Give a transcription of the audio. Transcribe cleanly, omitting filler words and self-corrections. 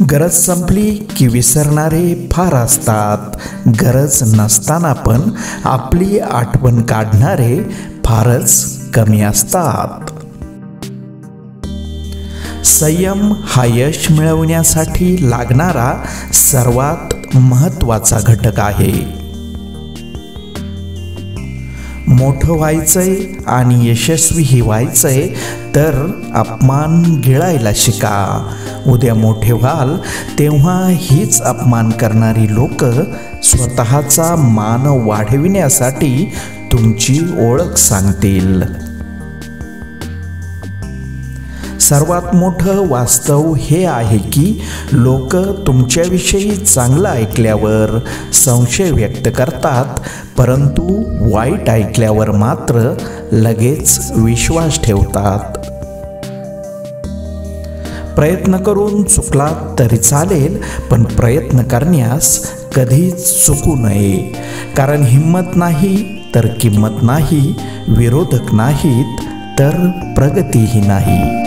गरज संपली की विसरणारे फार असतात, गरज नसताना पण आपली आठवण काढणारे फारच कमी असतात. संयम हा यश मिळवण्यासाठी लागणारा सर्वात महत्त्वाचा घटक आहे. मोठं व्हायचंय आणि यशस्वीही व्हायचंय तर अपमान गिळायला शिका. उद्या मोठे व्हाल तेव्हा हीच अपमान करणारी लोक स्वतःचा मान वाढविण्यासाठी तुमची ओळख सांगतील. सर्वात मोठं वास्तव हे आहे की लोक तुमच्याविषयी चांगलं ऐकल्यावर संशय व्यक्त करतात, परंतु वाईट ऐकल्यावर मात्र लगेच विश्वास ठेवतात. प्रयत्न करून चुकलात तरी चालेल, पण प्रयत्न करण्यास कधीच चुकू नये. कारण हिंमत नाही तर किंमत नाही, विरोधक नाहीत तर प्रगतीही नाही.